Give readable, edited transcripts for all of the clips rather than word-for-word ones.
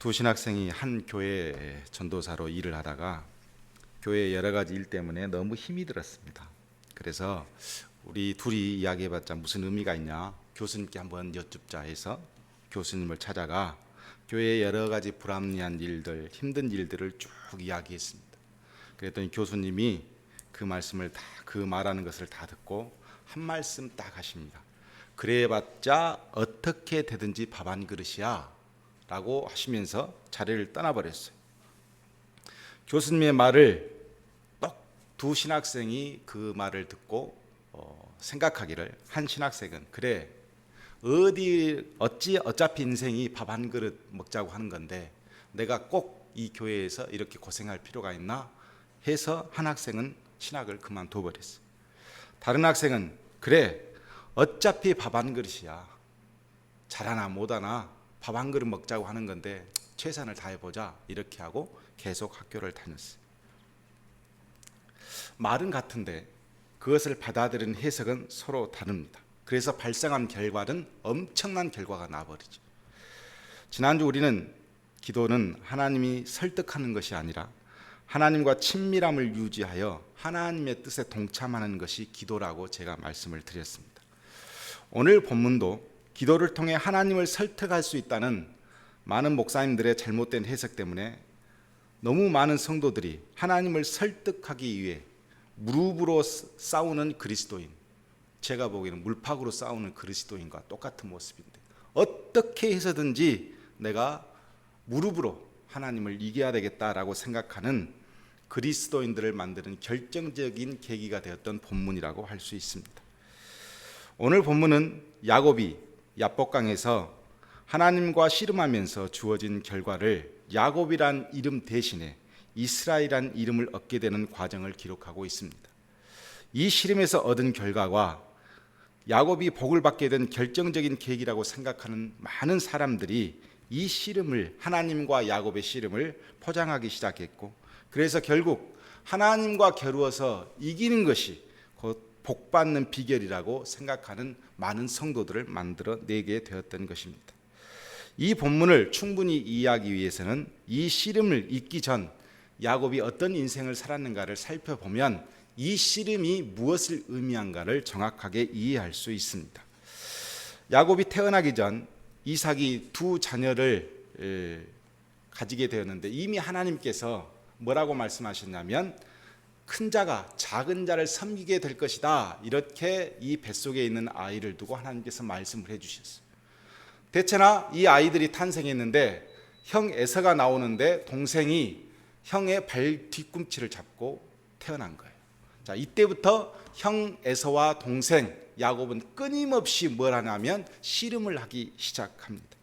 두 신학생이 한 교회 전도사로 일을 하다가 교회 여러 가지 일 때문에 너무 힘이 들었습니다. 그래서 우리 둘이 이야기해봤자 무슨 의미가 있냐, 교수님께 한번 여쭙자 해서 교수님을 찾아가 교회의 여러 가지 불합리한 일들, 힘든 일들을 쭉 이야기했습니다. 그랬더니 교수님이 그 말씀을 다, 그 말하는 것을 다 듣고 한 말씀 딱 하십니다. 그래봤자 어떻게 되든지 밥 한 그릇이야 라고 하시면서 자리를 떠나버렸어요. 교수님의 말을 딱 두 신학생이 그 말을 듣고 생각하기를, 한 신학생은 그래 어차피 인생이 밥 한 그릇 먹자고 하는 건데 내가 꼭 이 교회에서 이렇게 고생할 필요가 있나 해서 한 학생은 신학을 그만둬 버렸어요. 다른 학생은 그래 어차피 밥 한 그릇이야, 잘하나 못하나 밥 한 그릇 먹자고 하는 건데 최선을 다해보자 이렇게 하고 계속 학교를 다녔어요. 말은 같은데 그것을 받아들이는 해석은 서로 다릅니다. 그래서 발생한 결과는 엄청난 결과가 나버리죠. 지난주 우리는 기도는 하나님이 설득하는 것이 아니라 하나님과 친밀함을 유지하여 하나님의 뜻에 동참하는 것이 기도라고 제가 말씀을 드렸습니다. 오늘 본문도 기도를 통해 하나님을 설득할 수 있다는 많은 목사님들의 잘못된 해석 때문에 너무 많은 성도들이 하나님을 설득하기 위해 무릎으로 싸우는 그리스도인, 제가 보기에는 물팍으로 싸우는 그리스도인과 똑같은 모습인데 어떻게 해서든지 내가 무릎으로 하나님을 이겨야 되겠다라고 생각하는 그리스도인들을 만드는 결정적인 계기가 되었던 본문이라고 할 수 있습니다. 오늘 본문은 야곱이 야복강에서 하나님과 씨름하면서 주어진 결과를 야곱이란 이름 대신에 이스라엘이란 이름을 얻게 되는 과정을 기록하고 있습니다. 이 씨름에서 얻은 결과와 야곱이 복을 받게 된 결정적인 계기라고 생각하는 많은 사람들이 이 씨름을, 하나님과 야곱의 씨름을 포장하기 시작했고, 그래서 결국 하나님과 겨루어서 이기는 것이 곧 복받는 비결이라고 생각하는 많은 성도들을 만들어내게 되었던 것입니다. 이 본문을 충분히 이해하기 위해서는 이 씨름을 잊기 전 야곱이 어떤 인생을 살았는가를 살펴보면 이 씨름이 무엇을 의미한가를 정확하게 이해할 수 있습니다. 야곱이 태어나기 전 이삭이 두 자녀를 가지게 되었는데 이미 하나님께서 뭐라고 말씀하셨냐면 큰 자가 작은 자를 섬기게 될 것이다, 이렇게 이 뱃속에 있는 아이를 두고 하나님께서 말씀을 해주셨어요. 대체나 이 아이들이 탄생했는데 형 에서가 나오는데 동생이 형의 발 뒤꿈치를 잡고 태어난 거예요. 자, 이때부터 형 에서와 동생 야곱은 끊임없이 뭘 하냐면 씨름을 하기 시작합니다.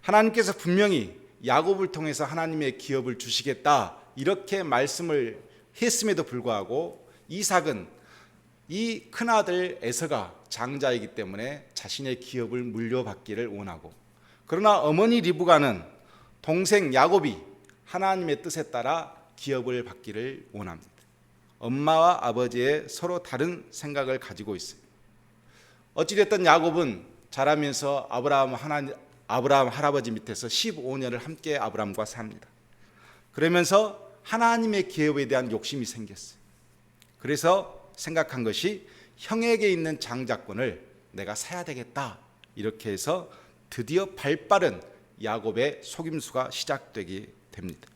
하나님께서 분명히 야곱을 통해서 하나님의 기업을 주시겠다 이렇게 말씀을 했음에도 불구하고 이삭은 이 큰아들 에서가 장자이기 때문에 자신의 기업을 물려받기를 원하고, 그러나 어머니 리브가는 동생 야곱이 하나님의 뜻에 따라 기업을 받기를 원합니다. 엄마와 아버지의 서로 다른 생각을 가지고 있어요. 어찌됐든 야곱은 자라면서 아브라함 할아버지 밑에서 15년을 함께 아브라함과 삽니다. 그러면서 하나님의 기업에 대한 욕심이 생겼어요. 그래서 생각한 것이 형에게 있는 장자권을 내가 사야 되겠다, 이렇게 해서 드디어 발빠른 야곱의 속임수가 시작되게 됩니다.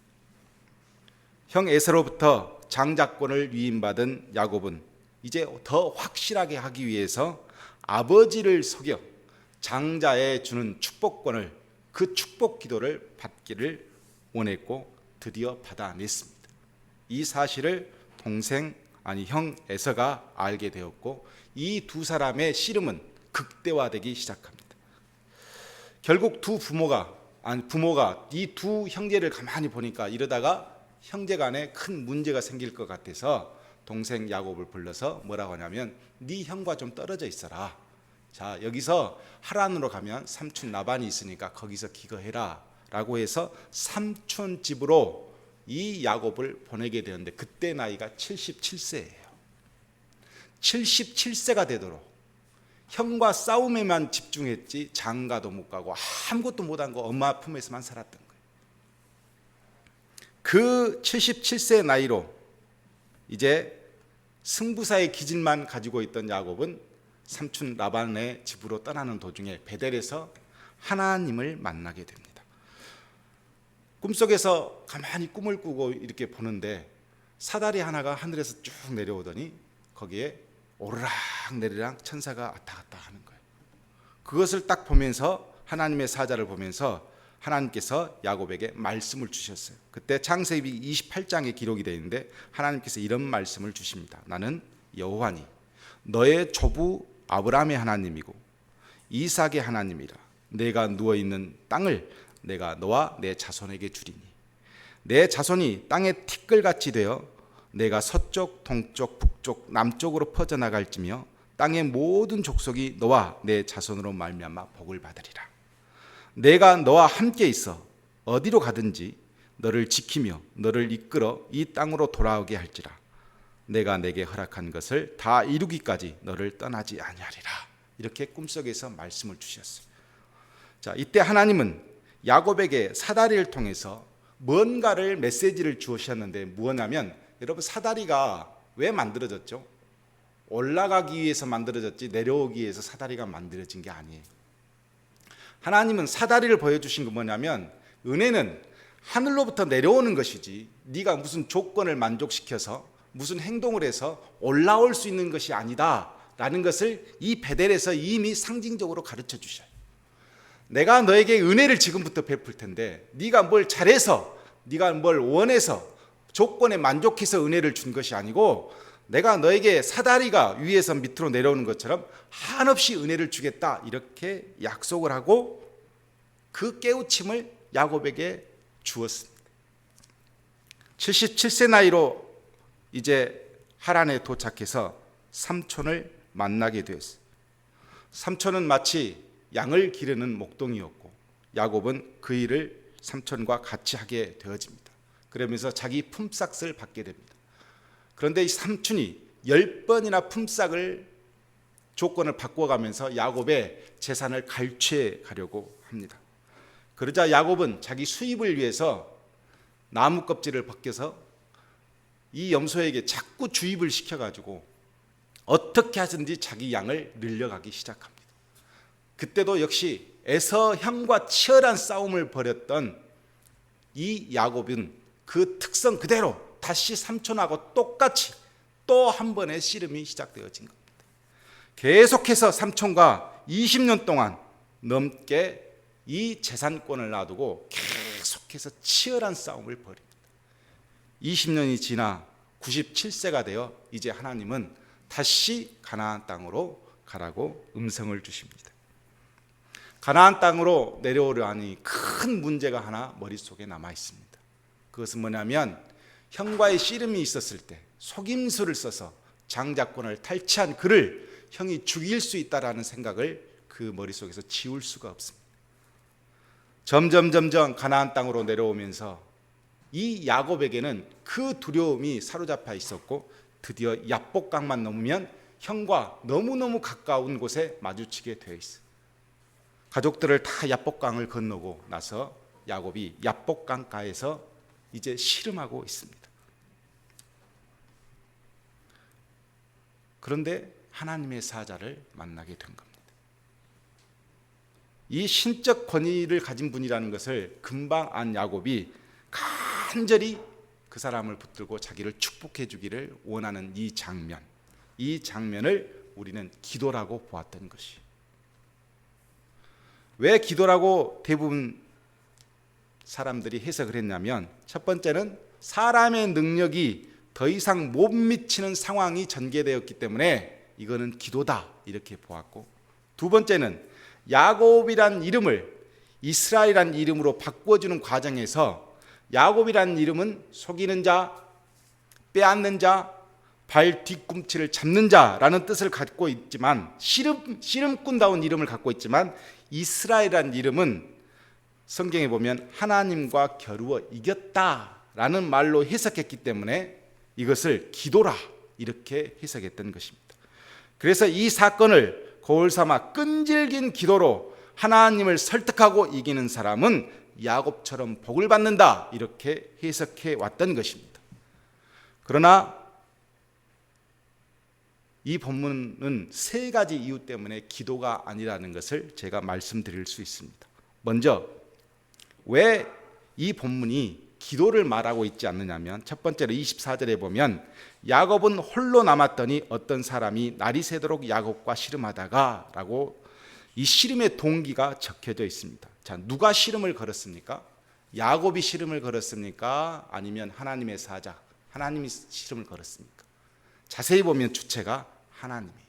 형 에서로부터 장자권을 위임받은 야곱은 이제 더 확실하게 하기 위해서 아버지를 속여 장자에 주는 축복권을, 그 축복 기도를 받기를 원했고 드디어 받아냈습니다. 이 사실을 형 에서가 알게 되었고 이 두 사람의 씨름은 극대화되기 시작합니다. 결국 부모가 이 두 형제를 가만히 보니까 이러다가 형제 간에 큰 문제가 생길 것 같아서 동생 야곱을 불러서 뭐라고 하냐면 네 형과 좀 떨어져 있어라. 자, 여기서 하란으로 가면 삼촌 라반이 있으니까 거기서 기거해라 라고 해서 삼촌 집으로 이 야곱을 보내게 되는데 그때 나이가 77세예요. 77세가 되도록 형과 싸움에만 집중했지 장가도 못 가고 아무것도 못한 거 엄마 품에서만 살았던 거예요. 그 77세 나이로 이제 승부사의 기질만 가지고 있던 야곱은 삼촌 라반의 집으로 떠나는 도중에 베델에서 하나님을 만나게 됩니다. 꿈속에서 가만히 꿈을 꾸고 이렇게 보는데 사다리 하나가 하늘에서 쭉 내려오더니 거기에 오르락 내리락 천사가 왔다 갔다 하는 거예요. 그것을 딱 보면서 하나님의 사자를 보면서 하나님께서 야곱에게 말씀을 주셨어요. 그때 창세기 28장에 기록이 되어 있는데 하나님께서 이런 말씀을 주십니다. 나는 여호와니 너의 조부 아브라함의 하나님이고 이삭의 하나님이라. 내가 누워있는 땅을 내가 너와 내 자손에게 주리니 내 자손이 땅의 티끌같이 되어 내가 서쪽 동쪽 북쪽 남쪽으로 퍼져나갈지며 땅의 모든 족속이 너와 내 자손으로 말미암아 복을 받으리라. 내가 너와 함께 있어 어디로 가든지 너를 지키며 너를 이끌어 이 땅으로 돌아오게 할지라. 내가 내게 허락한 것을 다 이루기까지 너를 떠나지 아니하리라. 이렇게 꿈속에서 말씀을 주셨어요. 자, 이때 하나님은 야곱에게 사다리를 통해서 뭔가를 메시지를 주셨는데 무엇냐면, 여러분 사다리가 왜 만들어졌죠? 올라가기 위해서 만들어졌지 내려오기 위해서 사다리가 만들어진 게 아니에요. 하나님은 사다리를 보여주신 건 뭐냐면, 은혜는 하늘로부터 내려오는 것이지 네가 무슨 조건을 만족시켜서 무슨 행동을 해서 올라올 수 있는 것이 아니다 라는 것을 이 베델에서 이미 상징적으로 가르쳐 주셔요. 내가 너에게 은혜를 지금부터 베풀 텐데 네가 뭘 잘해서 네가 뭘 원해서 조건에 만족해서 은혜를 준 것이 아니고, 내가 너에게 사다리가 위에서 밑으로 내려오는 것처럼 한없이 은혜를 주겠다 이렇게 약속을 하고 그 깨우침을 야곱에게 주었습니다. 77세 나이로 이제 하란에 도착해서 삼촌을 만나게 되었어요. 삼촌은 마치 양을 기르는 목동이었고 야곱은 그 일을 삼촌과 같이 하게 되어집니다. 그러면서 자기 품삯을 받게 됩니다. 그런데 이 삼촌이 10번이나 품삯을 조건을 바꿔가면서 야곱의 재산을 갈취해 가려고 합니다. 그러자 야곱은 자기 수입을 위해서 나무 껍질을 벗겨서 이 염소에게 자꾸 주입을 시켜가지고 어떻게 하든지 자기 양을 늘려가기 시작합니다. 그때도 역시 에서 형과 치열한 싸움을 벌였던 이 야곱은 그 특성 그대로 다시 삼촌하고 똑같이 또 한 번의 씨름이 시작되어진 겁니다. 계속해서 삼촌과 20년 동안 넘게 이 재산권을 놔두고 계속해서 치열한 싸움을 벌입니다. 20년이 지나 97세가 되어 이제 하나님은 다시 가나안 땅으로 가라고 음성을 주십니다. 가나안 땅으로 내려오려 하니 큰 문제가 하나 머릿속에 남아 있습니다. 그것은 뭐냐면, 형과의 씨름이 있었을 때 속임수를 써서 장자권을 탈취한 그를 형이 죽일 수 있다라는 생각을 그 머릿속에서 지울 수가 없습니다. 점점 가나안 땅으로 내려오면서 이 야곱에게는 그 두려움이 사로잡혀 있었고, 드디어 야복강만 넘으면 형과 너무너무 가까운 곳에 마주치게 되어 있어요. 가족들을 다 야복강을 건너고 나서 야곱이 야복강가에서 이제 씨름하고 있습니다. 그런데 하나님의 사자를 만나게 된 겁니다. 이 신적 권위를 가진 분이라는 것을 금방 안 야곱이 간절히 그 사람을 붙들고 자기를 축복해 주기를 원하는 이 장면을 우리는 기도라고 보았던 것이. 왜 기도라고 대부분 사람들이 해석을 했냐면, 첫 번째는 사람의 능력이 더 이상 못 미치는 상황이 전개되었기 때문에 이거는 기도다 이렇게 보았고, 두 번째는 야곱이란 이름을 이스라엘이란 이름으로 바꿔주는 과정에서 야곱이란 이름은 속이는 자, 빼앗는 자, 발 뒤꿈치를 잡는 자라는 뜻을 갖고 있지만, 씨름꾼다운 이름을 갖고 있지만, 이스라엘이란 이름은 성경에 보면 하나님과 겨루어 이겼다라는 말로 해석했기 때문에 이것을 기도라 이렇게 해석했던 것입니다. 그래서 이 사건을 거울 삼아 끈질긴 기도로 하나님을 설득하고 이기는 사람은 야곱처럼 복을 받는다, 이렇게 해석해 왔던 것입니다. 그러나 이 본문은 세 가지 이유 때문에 기도가 아니라는 것을 제가 말씀드릴 수 있습니다. 먼저 왜 이 본문이 기도를 말하고 있지 않느냐면, 첫 번째로 24절에 보면 야곱은 홀로 남았더니 어떤 사람이 날이 새도록 야곱과 씨름하다가 라고 이 씨름의 동기가 적혀져 있습니다. 자, 누가 씨름을 걸었습니까? 야곱이 씨름을 걸었습니까? 아니면 하나님의 사자 하나님이 씨름을 걸었습니까? 자세히 보면 주체가 하나님이에요.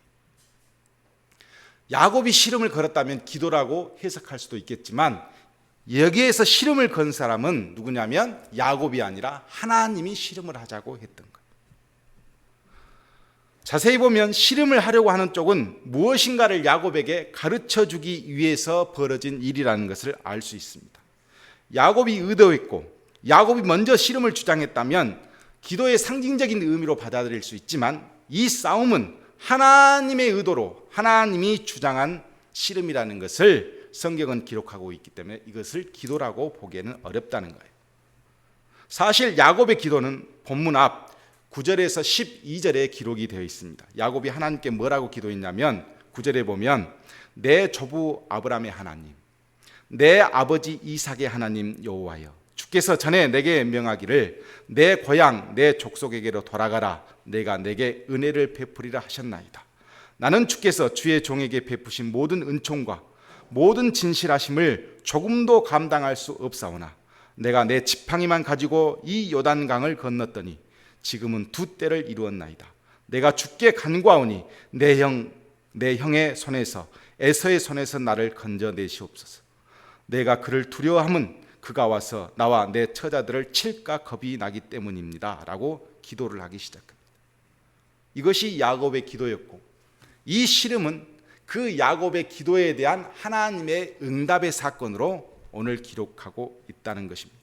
야곱이 씨름을 걸었다면 기도라고 해석할 수도 있겠지만, 여기에서 씨름을 건 사람은 누구냐면 야곱이 아니라 하나님이 씨름을 하자고 했던 거예요. 자세히 보면 씨름을 하려고 하는 쪽은 무엇인가를 야곱에게 가르쳐 주기 위해서 벌어진 일이라는 것을 알 수 있습니다. 야곱이 의도했고 야곱이 먼저 씨름을 주장했다면 기도의 상징적인 의미로 받아들일 수 있지만, 이 싸움은 하나님의 의도로 하나님이 주장한 씨름이라는 것을 성경은 기록하고 있기 때문에 이것을 기도라고 보기에는 어렵다는 거예요. 사실 야곱의 기도는 본문 앞 9절에서 12절에 기록이 되어 있습니다. 야곱이 하나님께 뭐라고 기도했냐면 9절에 보면 내 조부 아브라함의 하나님, 내 아버지 이삭의 하나님 여호와여, 주께서 전에 내게 명하기를 내 고향 내 족속에게로 돌아가라, 내가 내게 은혜를 베푸리라 하셨나이다. 나는 주께서 주의 종에게 베푸신 모든 은총과 모든 진실하심을 조금도 감당할 수 없사오나 내가 내 지팡이만 가지고 이 요단강을 건넜더니 지금은 두 때를 이루었나이다. 내가 주께 간구하오니 내 형의 손에서 에서의 손에서 나를 건져내시옵소서. 내가 그를 두려워함은 그가 와서 나와 내 처자들을 칠까 겁이 나기 때문입니다 라고 기도를 하기 시작합니다. 이것이 야곱의 기도였고, 이 씨름은 그 야곱의 기도에 대한 하나님의 응답의 사건으로 오늘 기록하고 있다는 것입니다.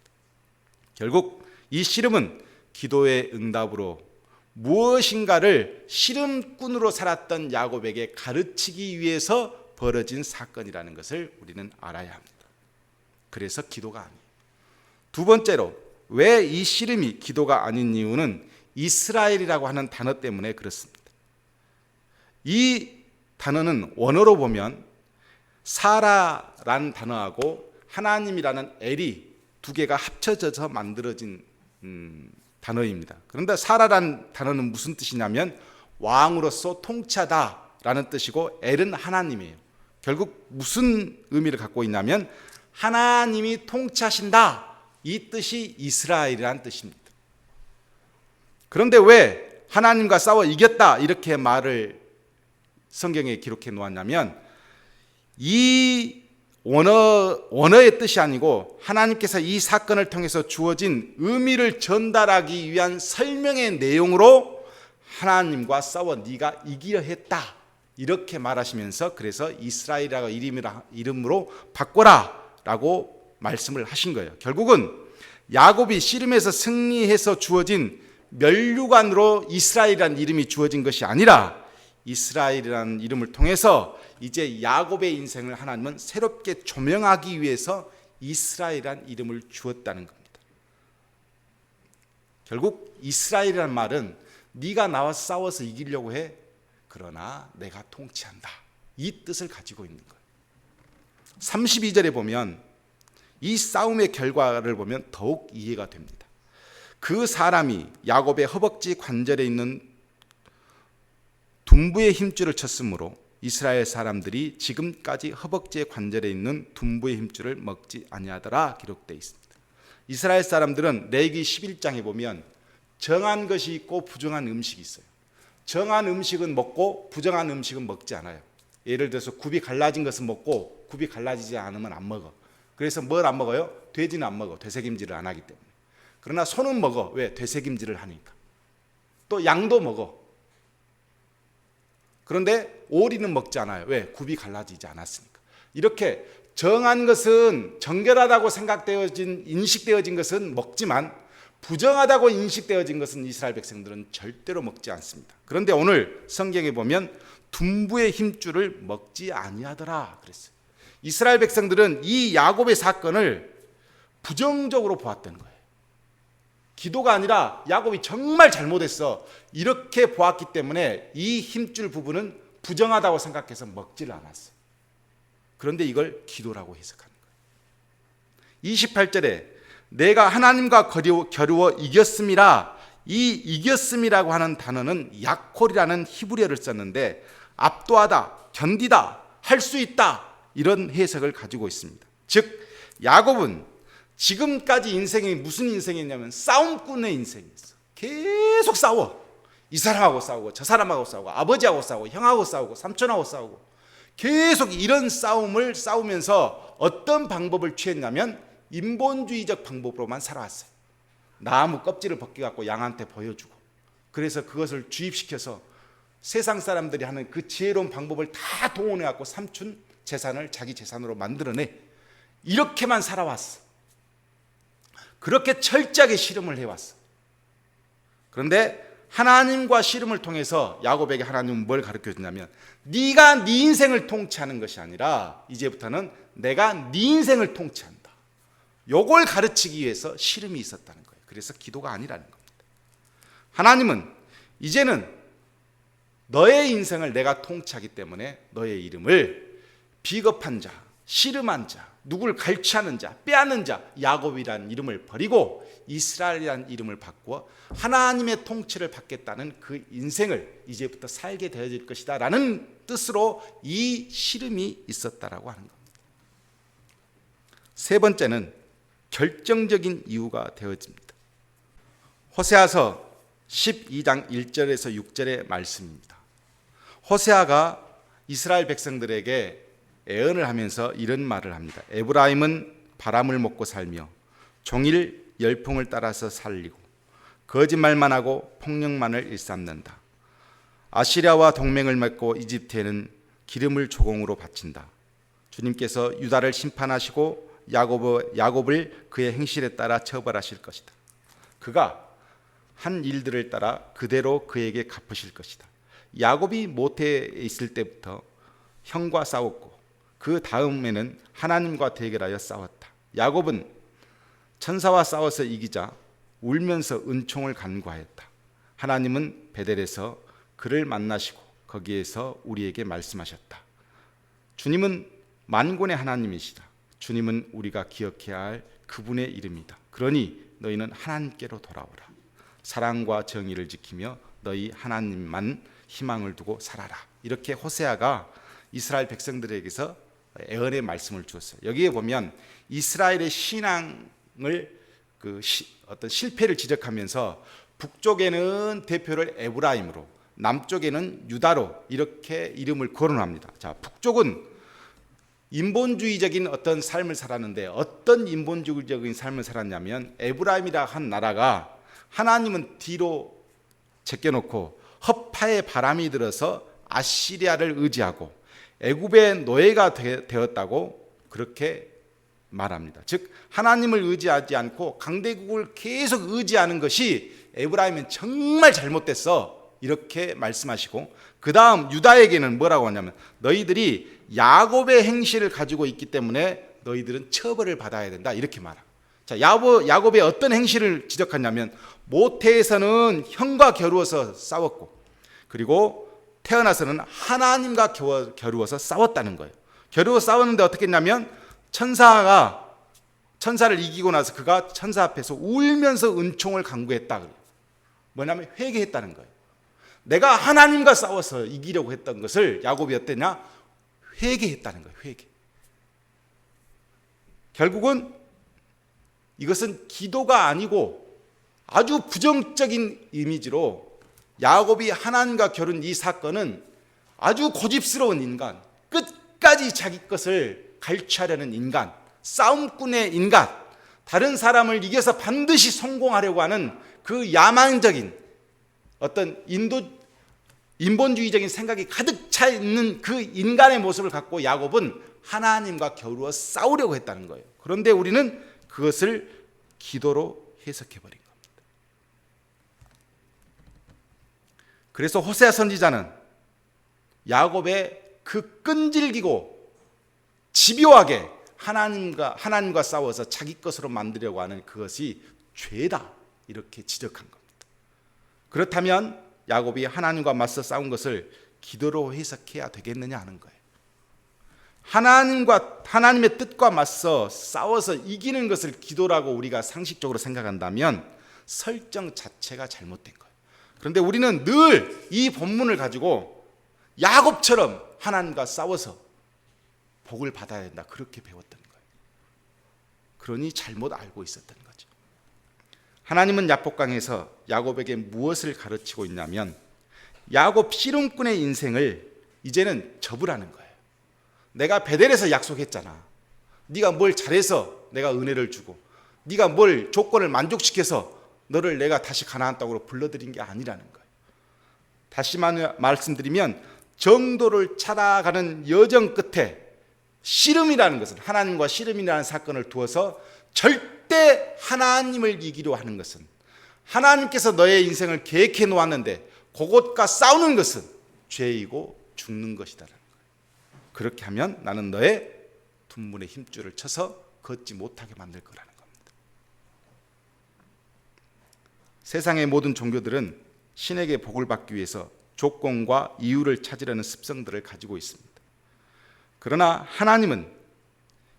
결국 이 씨름은 기도의 응답으로 무엇인가를 씨름꾼으로 살았던 야곱에게 가르치기 위해서 벌어진 사건이라는 것을 우리는 알아야 합니다. 그래서 기도가 아니에요. 두 번째로 왜 이 씨름이 기도가 아닌 이유는 이스라엘이라고 하는 단어 때문에 그렇습니다. 이 단어는 원어로 보면 사라라는 단어하고 하나님이라는 엘이 두 개가 합쳐져서 만들어진 단어입니다. 그런데 사라라는 단어는 무슨 뜻이냐면 왕으로서 통치하다라는 뜻이고, 엘은 하나님이에요. 결국 무슨 의미를 갖고 있냐면 하나님이 통치하신다, 이 뜻이 이스라엘이라는 뜻입니다. 그런데 왜 하나님과 싸워 이겼다 이렇게 말을 성경에 기록해 놓았냐면, 이 원어의 뜻이 아니고 하나님께서 이 사건을 통해서 주어진 의미를 전달하기 위한 설명의 내용으로 하나님과 싸워 네가 이기려 했다 이렇게 말하시면서, 그래서 이스라엘이라고 이름으로 바꿔라 라고 말씀을 하신 거예요. 결국은 야곱이 씨름에서 승리해서 주어진 면류관으로 이스라엘이라는 이름이 주어진 것이 아니라 이스라엘이라는 이름을 통해서 이제 야곱의 인생을 하나님은 새롭게 조명하기 위해서 이스라엘이라는 이름을 주었다는 겁니다. 결국 이스라엘이라는 말은 네가 나와 싸워서 이기려고 해, 그러나 내가 통치한다, 이 뜻을 가지고 있는 거예요. 32절에 보면 이 싸움의 결과를 보면 더욱 이해가 됩니다. 그 사람이 야곱의 허벅지 관절에 있는 둔부의 힘줄을 쳤으므로 이스라엘 사람들이 지금까지 허벅지의 관절에 있는 둔부의 힘줄을 먹지 아니하더라 기록되어 있습니다. 이스라엘 사람들은 레위기 11장에 보면 정한 것이 있고 부정한 음식이 있어요. 정한 음식은 먹고 부정한 음식은 먹지 않아요. 예를 들어서 굽이 갈라진 것은 먹고 굽이 갈라지지 않으면 안 먹어. 그래서 뭘 안 먹어요? 돼지는 안 먹어. 되새김질을 안 하기 때문에. 그러나 소는 먹어. 왜? 되새김질을 하니까. 또 양도 먹어. 그런데 오리는 먹지 않아요. 왜? 굽이 갈라지지 않았으니까. 이렇게 정한 것은 정결하다고 인식되어진 것은 먹지만 부정하다고 인식되어진 것은 이스라엘 백성들은 절대로 먹지 않습니다. 그런데 오늘 성경에 보면 둔부의 힘줄을 먹지 아니하더라 그랬어요. 이스라엘 백성들은 이 야곱의 사건을 부정적으로 보았던 거예요. 기도가 아니라 야곱이 정말 잘못했어, 이렇게 보았기 때문에 이 힘줄 부분은 부정하다고 생각해서 먹지를 않았어요. 그런데 이걸 기도라고 해석하는 거예요. 28절에 내가 하나님과 겨루어 이겼음이라, 이 이겼음이라고 하는 단어는 약홀이라는 히브리어를 썼는데 압도하다, 견디다, 할 수 있다, 이런 해석을 가지고 있습니다. 즉 야곱은 지금까지 인생이 무슨 인생이냐면 싸움꾼의 인생이었어. 계속 싸워. 이 사람하고 싸우고 저 사람하고 싸우고 아버지하고 싸우고 형하고 싸우고 삼촌하고 싸우고 계속 이런 싸움을 싸우면서 어떤 방법을 취했냐면 인본주의적 방법으로만 살아왔어요. 나무 껍질을 벗겨갖고 양한테 보여주고, 그래서 그것을 주입시켜서 세상 사람들이 하는 그 지혜로운 방법을 다 동원해갖고 삼촌 재산을 자기 재산으로 만들어내. 이렇게만 살아왔어. 그렇게 철저하게 씨름을 해왔어. 그런데 하나님과 씨름을 통해서 야곱에게 하나님은 뭘 가르쳐주냐면 네가 네 인생을 통치하는 것이 아니라 이제부터는 내가 네 인생을 통치한다. 요걸 가르치기 위해서 씨름이 있었다는 거예요. 그래서 기도가 아니라는 겁니다. 하나님은 이제는 너의 인생을 내가 통치하기 때문에 너의 이름을 비겁한 자, 씨름한 자, 누구를 갈취하는 자, 빼앗는 자, 야곱이라는 이름을 버리고 이스라엘이라는 이름을 바꾸어 하나님의 통치를 받겠다는 그 인생을 이제부터 살게 되어질 것이다 라는 뜻으로 이 씨름이 있었다라고 하는 겁니다. 세 번째는 결정적인 이유가 되어집니다. 호세아서 12장 1절에서 6절의 말씀입니다. 호세아가 이스라엘 백성들에게 애언을 하면서 이런 말을 합니다. 에브라임은 바람을 먹고 살며 종일 열풍을 따라서 살리고 거짓말만 하고 폭력만을 일삼는다. 아시리아와 동맹을 맺고 이집트에는 기름을 조공으로 바친다. 주님께서 유다를 심판하시고 야곱을 그의 행실에 따라 처벌하실 것이다. 그가 한 일들을 따라 그대로 그에게 갚으실 것이다. 야곱이 모태에 있을 때부터 형과 싸웠고 그 다음에는 하나님과 대결하여 싸웠다. 야곱은 천사와 싸워서 이기자 울면서 은총을 간구하였다. 하나님은 베델에서 그를 만나시고 거기에서 우리에게 말씀하셨다. 주님은 만군의 하나님이시다. 주님은 우리가 기억해야 할 그분의 이름이다. 그러니 너희는 하나님께로 돌아오라. 사랑과 정의를 지키며 너희 하나님만 희망을 두고 살아라. 이렇게 호세아가 이스라엘 백성들에게서 애언의 말씀을 주었어요. 여기에 보면 이스라엘의 신앙을 어떤 실패를 지적하면서 북쪽에는 대표를 에브라임으로, 남쪽에는 유다로 이렇게 이름을 거론합니다. 자, 북쪽은 인본주의적인 어떤 삶을 살았는데 어떤 인본주의적인 삶을 살았냐면 에브라임이라 한 나라가 하나님은 뒤로 제껴놓고 허파에 바람이 들어서 아시리아를 의지하고 애굽의 노예가 되었다고 그렇게 말합니다. 즉 하나님을 의지하지 않고 강대국을 계속 의지하는 것이 에브라임은 정말 잘못됐어, 이렇게 말씀하시고, 그 다음 유다에게는 뭐라고 하냐면 너희들이 야곱의 행실을 가지고 있기 때문에 너희들은 처벌을 받아야 된다, 이렇게 말합니다. 자, 야곱의 어떤 행실을 지적하냐면 모태에서는 형과 겨루어서 싸웠고, 그리고 태어나서는 하나님과 겨루어서 싸웠다는 거예요. 겨루어 싸웠는데 어떻게 했냐면 천사를 이기고 나서 그가 천사 앞에서 울면서 은총을 간구했다. 뭐냐면 회개했다는 거예요. 내가 하나님과 싸워서 이기려고 했던 것을 야곱이 어땠냐? 회개했다는 거예요. 회개. 결국은 이것은 기도가 아니고 아주 부정적인 이미지로 야곱이 하나님과 겨룬 이 사건은 아주 고집스러운 인간, 끝까지 자기 것을 갈취하려는 인간, 싸움꾼의 인간, 다른 사람을 이겨서 반드시 성공하려고 하는 그 야망적인 어떤 인본주의적인 생각이 가득 차 있는 그 인간의 모습을 갖고 야곱은 하나님과 겨루어 싸우려고 했다는 거예요. 그런데 우리는 그것을 기도로 해석해버린 겁니다. 그래서 호세아 선지자는 야곱의 그 끈질기고 집요하게 하나님과 싸워서 자기 것으로 만들려고 하는 그것이 죄다, 이렇게 지적한 겁니다. 그렇다면 야곱이 하나님과 맞서 싸운 것을 기도로 해석해야 되겠느냐 하는 거예요. 하나님의 뜻과 맞서 싸워서 이기는 것을 기도라고 우리가 상식적으로 생각한다면 설정 자체가 잘못된 거예요. 그런데 우리는 늘 이 본문을 가지고 야곱처럼 하나님과 싸워서 복을 받아야 된다, 그렇게 배웠던 거예요. 그러니 잘못 알고 있었던 거죠. 하나님은 야복강에서 야곱에게 무엇을 가르치고 있냐면 야곱 씨름꾼의 인생을 이제는 접으라는 거예요. 내가 베델에서 약속했잖아. 네가 뭘 잘해서 내가 은혜를 주고 네가 뭘 조건을 만족시켜서 너를 내가 다시 가나안 땅으로 불러들인 게 아니라는 거예요. 다시 말씀드리면 정도를 찾아가는 여정 끝에 씨름이라는 것은, 하나님과 씨름이라는 사건을 두어서 절대 하나님을 이기려 하는 것은, 하나님께서 너의 인생을 계획해 놓았는데 그것과 싸우는 것은 죄이고 죽는 것이다라는 거예요. 그렇게 하면 나는 너의 둔문의 힘줄을 쳐서 걷지 못하게 만들 거라는 겁니다. 세상의 모든 종교들은 신에게 복을 받기 위해서 조건과 이유를 찾으려는 습성들을 가지고 있습니다. 그러나 하나님은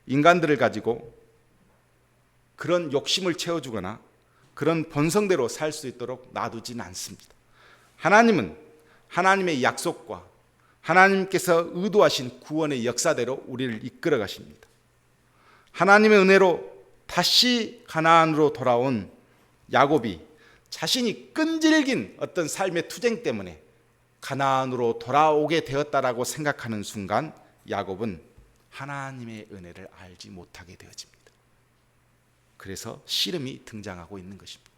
인간들을 가지고 그런 욕심을 채워주거나 그런 본성대로 살 수 있도록 놔두지는 않습니다. 하나님은 하나님의 약속과 하나님께서 의도하신 구원의 역사대로 우리를 이끌어 가십니다. 하나님의 은혜로 다시 가나안으로 돌아온 야곱이 자신이 끈질긴 어떤 삶의 투쟁 때문에 가나안으로 돌아오게 되었다라고 생각하는 순간 야곱은 하나님의 은혜를 알지 못하게 되어집니다. 그래서 씨름이 등장하고 있는 것입니다.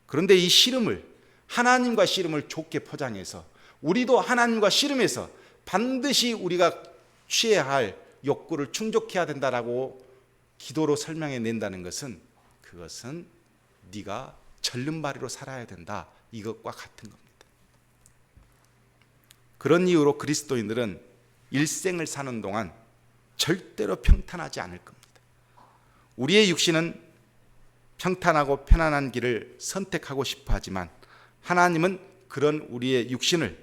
그런데 이 씨름을, 하나님과 씨름을 좋게 포장해서 우리도 하나님과 씨름해서 반드시 우리가 취해야 할 욕구를 충족해야 된다라고 기도로 설명해 낸다는 것은, 그것은 네가 절름발이로 살아야 된다, 이것과 같은 겁니다. 그런 이유로 그리스도인들은 일생을 사는 동안 절대로 평탄하지 않을 겁니다. 우리의 육신은 평탄하고 편안한 길을 선택하고 싶어 하지만 하나님은 그런 우리의 육신을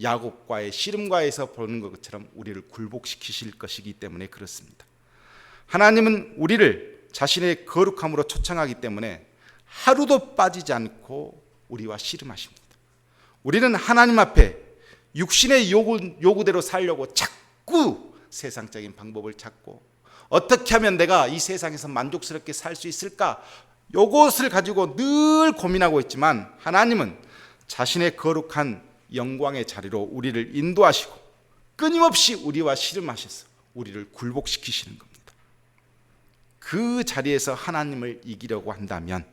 야곱과의 씨름과에서 보는 것처럼 우리를 굴복시키실 것이기 때문에 그렇습니다. 하나님은 우리를 자신의 거룩함으로 초청하기 때문에 하루도 빠지지 않고 우리와 씨름하십니다. 우리는 하나님 앞에 육신의 요구대로 살려고 자꾸 세상적인 방법을 찾고 어떻게 하면 내가 이 세상에서 만족스럽게 살 수 있을까, 이것을 가지고 늘 고민하고 있지만 하나님은 자신의 거룩한 영광의 자리로 우리를 인도하시고 끊임없이 우리와 씨름하셔서 우리를 굴복시키시는 겁니다. 그 자리에서 하나님을 이기려고 한다면,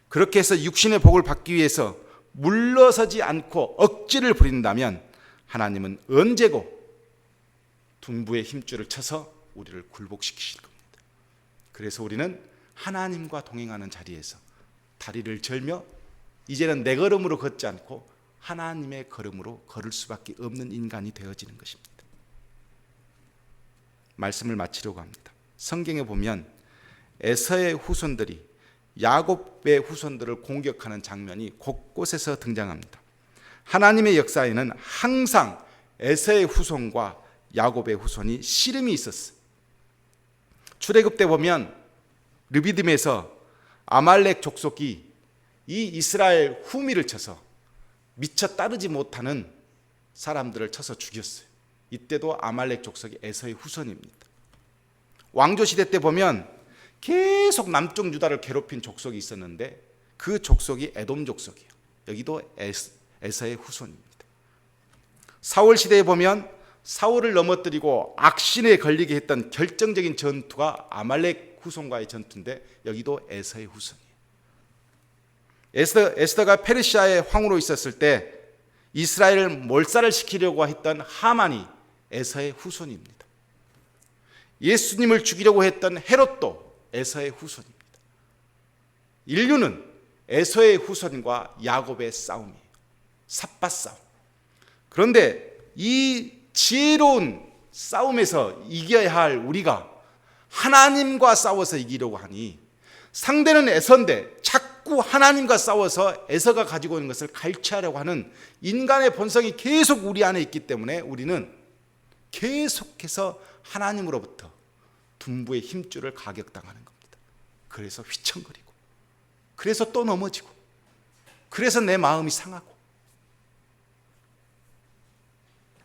그렇게 해서 육신의 복을 받기 위해서 물러서지 않고 억지를 부린다면 하나님은 언제고 둔부의 힘줄을 쳐서 우리를 굴복시키실 겁니다. 그래서 우리는 하나님과 동행하는 자리에서 다리를 절며 이제는 내 걸음으로 걷지 않고 하나님의 걸음으로 걸을 수밖에 없는 인간이 되어지는 것입니다. 말씀을 마치려고 합니다. 성경에 보면 에서의 후손들이 야곱의 후손들을 공격하는 장면이 곳곳에서 등장합니다. 하나님의 역사에는 항상 에서의 후손과 야곱의 후손이 씨름이 있었어요. 출애굽 때 보면 르비딤에서 아말렉 족속이 이 이스라엘 후미를 쳐서 미처 따르지 못하는 사람들을 쳐서 죽였어요. 이때도 아말렉 족속이 에서의 후손입니다. 왕조 시대 때 보면 계속 남쪽 유다를 괴롭힌 족속이 있었는데 그 족속이 에돔 족속이에요. 여기도 에서의 후손입니다. 사울 시대에 보면 사울을 넘어뜨리고 악신에 걸리게 했던 결정적인 전투가 아말렉 후손과의 전투인데 여기도 에서의 후손이에요. 에스더가 페르시아의 황후로 있었을 때 이스라엘을 몰살을 시키려고 했던 하만이 에서의 후손입니다. 예수님을 죽이려고 했던 헤롯도 에서의 후손입니다. 인류는 에서의 후손과 야곱의 싸움이에요. 삿바 싸움. 그런데 이 지혜로운 싸움에서 이겨야 할 우리가 하나님과 싸워서 이기려고 하니, 상대는 에서인데 자꾸 하나님과 싸워서 에서가 가지고 있는 것을 갈취하려고 하는 인간의 본성이 계속 우리 안에 있기 때문에 우리는 계속해서 하나님으로부터 둔부의 힘줄을 가격당하는 겁니다. 그래서 휘청거리고, 그래서 또 넘어지고, 그래서 내 마음이 상하고.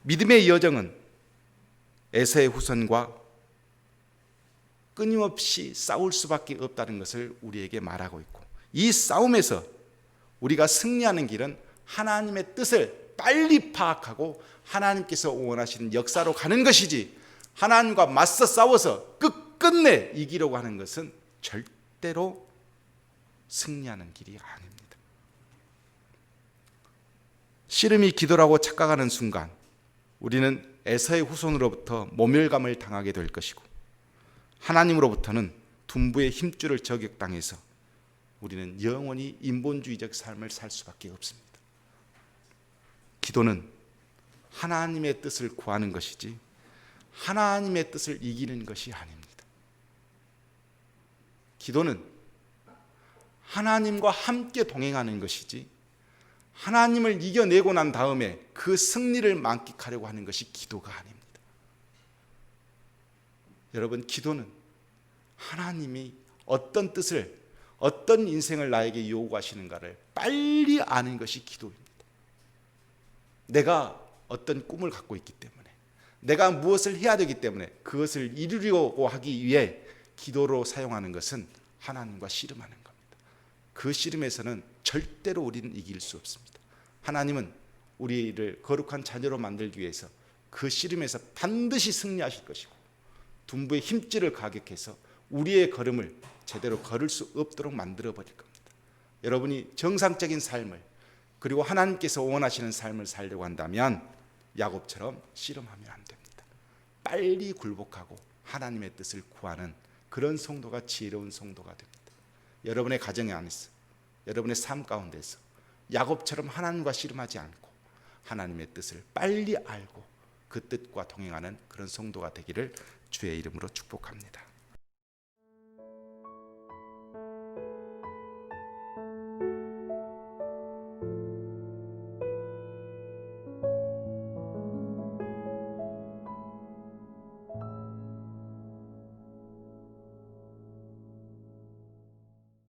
믿음의 여정은 에서의 후손과 끊임없이 싸울 수밖에 없다는 것을 우리에게 말하고 있고, 이 싸움에서 우리가 승리하는 길은 하나님의 뜻을 빨리 파악하고 하나님께서 원하시는 역사로 가는 것이지, 하나님과 맞서 싸워서 끝끝내 이기려고 하는 것은 절대로 승리하는 길이 아닙니다. 씨름이 기도라고 착각하는 순간 우리는 에서의 후손으로부터 모멸감을 당하게 될 것이고, 하나님으로부터는 둔부의 힘줄을 저격당해서 우리는 영원히 인본주의적 삶을 살 수밖에 없습니다. 기도는 하나님의 뜻을 구하는 것이지 하나님의 뜻을 이기는 것이 아닙니다. 기도는 하나님과 함께 동행하는 것이지 하나님을 이겨내고 난 다음에 그 승리를 만끽하려고 하는 것이 기도가 아닙니다. 여러분, 기도는 하나님이 어떤 뜻을, 어떤 인생을 나에게 요구하시는가를 빨리 아는 것이 기도입니다. 내가 어떤 꿈을 갖고 있기 때문에, 내가 무엇을 해야 되기 때문에 그것을 이루려고 하기 위해 기도로 사용하는 것은 하나님과 씨름하는 겁니다. 그 씨름에서는 절대로 우리는 이길 수 없습니다. 하나님은 우리를 거룩한 자녀로 만들기 위해서 그 씨름에서 반드시 승리하실 것이고, 둔부의 힘줄을 가격해서 우리의 걸음을 제대로 걸을 수 없도록 만들어 버릴 겁니다. 여러분이 정상적인 삶을, 그리고 하나님께서 원하시는 삶을 살려고 한다면 야곱처럼 씨름하면 안 됩니다. 빨리 굴복하고 하나님의 뜻을 구하는 그런 성도가 지혜로운 성도가 됩니다. 여러분의 가정 안에서, 여러분의 삶 가운데서 야곱처럼 하나님과 씨름하지 않고 하나님의 뜻을 빨리 알고 그 뜻과 동행하는 그런 성도가 되기를 주의 이름으로 축복합니다.